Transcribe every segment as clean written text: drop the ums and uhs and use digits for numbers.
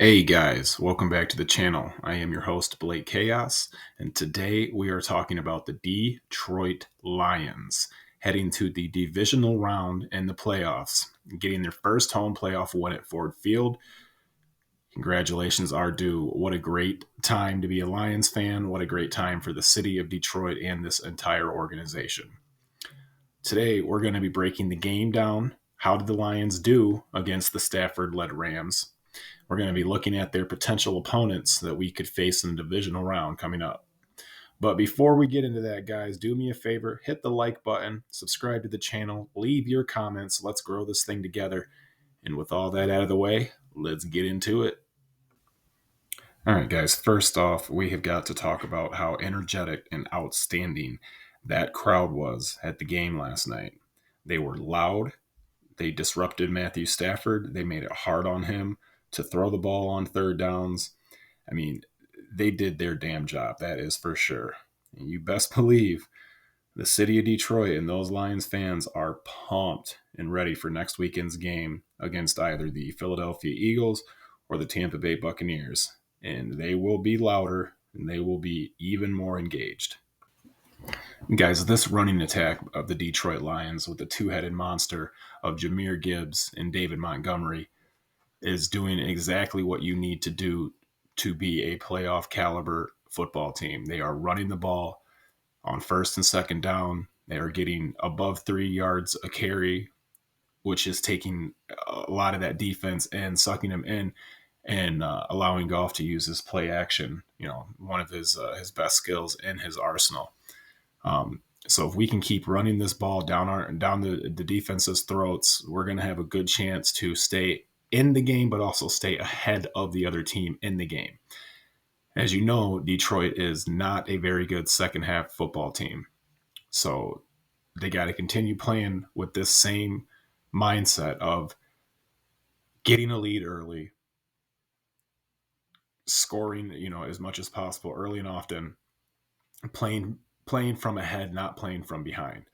Hey guys, welcome back to the channel. I am your host, Blake Chaos, and today we are talking about the Detroit Lions heading to the Divisional Round in the playoffs, getting their first home playoff win at Ford Field. Congratulations are due. What a great time to be a Lions fan. What a great time for the city of Detroit and this entire organization. Today, we're going to be breaking the game down. How did the Lions do against the Stafford-led Rams? We're going to be looking at their potential opponents that we could face in the divisional round coming up. But before we get into that, guys, do me a favor, hit the like button, subscribe to the channel, leave your comments. Let's grow this thing together. And with all that out of the way, let's get into it. All right, guys, first off, we have got to talk about how energetic and outstanding that crowd was at the game last night. They were loud. They disrupted Matthew Stafford. They made it hard on him to throw the ball on third downs. I mean, they did their damn job, that is for sure. And you best believe the city of Detroit and those Lions fans are pumped and ready for next weekend's game against either the Philadelphia Eagles or the Tampa Bay Buccaneers. And they will be louder and they will be even more engaged. Guys, this running attack of the Detroit Lions with the two-headed monster of Jahmyr Gibbs and David Montgomery is doing exactly what you need to do to be a playoff caliber football team. They are running the ball on first and second down. They are getting above 3 yards a carry, which is taking a lot of that defense and sucking them in and allowing Goff to use his play action, one of his best skills in his arsenal. So if we can keep running this ball down the defense's throats, we're going to have a good chance to stay in the game, but also stay ahead of the other team in the game. As you know, Detroit is not a very good second half football team. So they got to continue playing with this same mindset of getting a lead early, scoring, as much as possible early and often, playing from ahead, not playing from behind.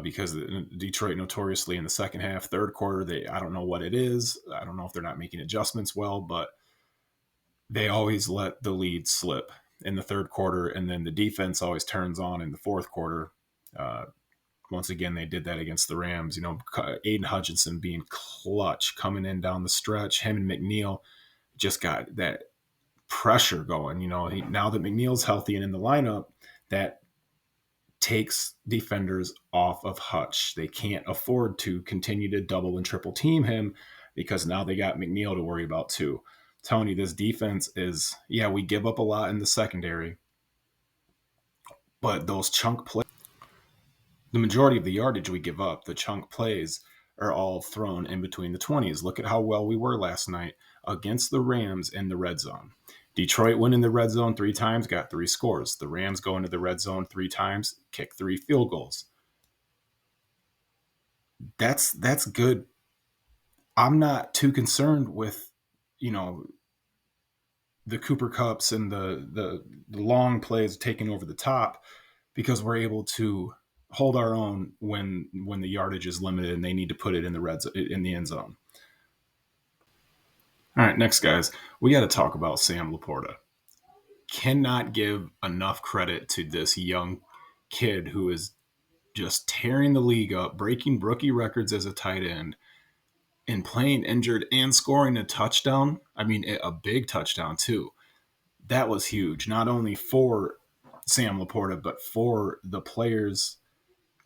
Because Detroit notoriously in the second half, third quarter, I don't know what it is. I don't know if they're not making adjustments well, but they always let the lead slip in the third quarter, and then the defense always turns on in the fourth quarter. Once again, they did that against the Rams. Aiden Hutchinson being clutch, coming in down the stretch. Him and McNeil just got that pressure going. Now that McNeil's healthy and in the lineup, that takes defenders off of Hutch. They can't afford to continue to double and triple team him because now they got McNeil to worry about too. Tony, this defense is, we give up a lot in the secondary, but those chunk plays, the majority of the yardage we give up, the chunk plays are all thrown in between the 20s. Look at how well we were last night against the Rams in the red zone. Detroit went in the red zone 3 times, got 3 scores. The Rams go into the red zone 3 times, kick 3 field goals. That's good. I'm not too concerned with, the Cooper Cups and the long plays taking over the top, because we're able to hold our own when the yardage is limited and they need to put it in the end zone. All right, next, guys, we got to talk about Sam Laporta. Cannot give enough credit to this young kid who is just tearing the league up, breaking rookie records as a tight end, and playing injured and scoring a touchdown. I mean, a big touchdown too. That was huge, not only for Sam Laporta, but for the players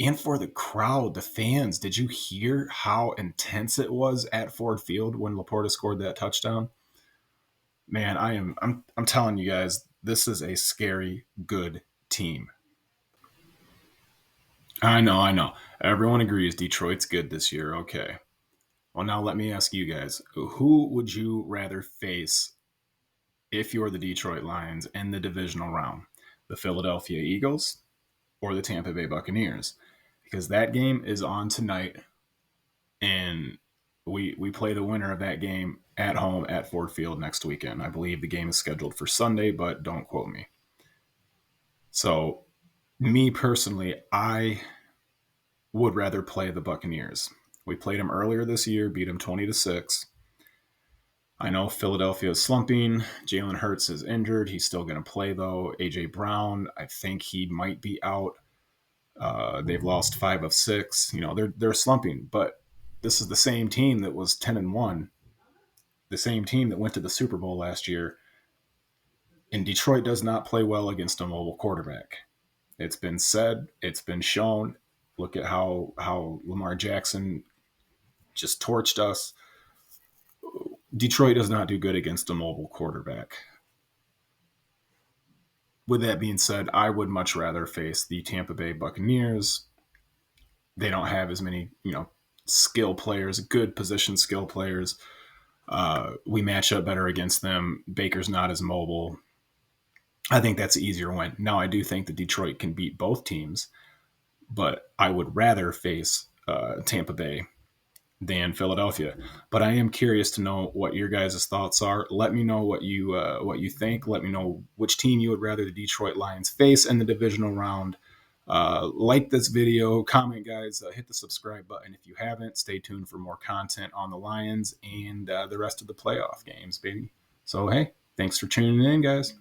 and for the crowd, the fans. Did you hear how intense it was at Ford Field when Laporta scored that touchdown? Man, I'm telling you guys, this is a scary good team. I know. Everyone agrees Detroit's good this year. Okay. Well, now let me ask you guys, who would you rather face if you're the Detroit Lions in the divisional round? The Philadelphia Eagles or the Tampa Bay Buccaneers? Because that game is on tonight, and we play the winner of that game at home at Ford Field next weekend. I believe the game is scheduled for Sunday, but don't quote me. So, me personally, I would rather play the Buccaneers. We played them earlier this year, beat them 20-6. I know Philadelphia is slumping. Jalen Hurts is injured. He's still going to play, though. A.J. Brown, I think he might be out. They've lost 5 of 6. They're slumping, but this is the same team that was 10-1, the same team that went to the Super Bowl last year. And Detroit does not play well against a mobile quarterback. It's been said, it's been shown. Look at how Lamar Jackson just torched us. Detroit does not do good against a mobile quarterback. With that being said, I would much rather face the Tampa Bay Buccaneers. They don't have as many, skill players, good position skill players. We match up better against them. Baker's not as mobile. I think that's an easier win. Now, I do think that Detroit can beat both teams, but I would rather face Tampa Bay than Philadelphia. But I am curious to know what your guys' thoughts are. Let me know what you think. Let me know which team you would rather the Detroit Lions face in the divisional round. Like this video, comment, guys. Hit the subscribe button if you haven't. Stay tuned for more content on the Lions and the rest of the playoff games, baby. So, hey, thanks for tuning in, guys.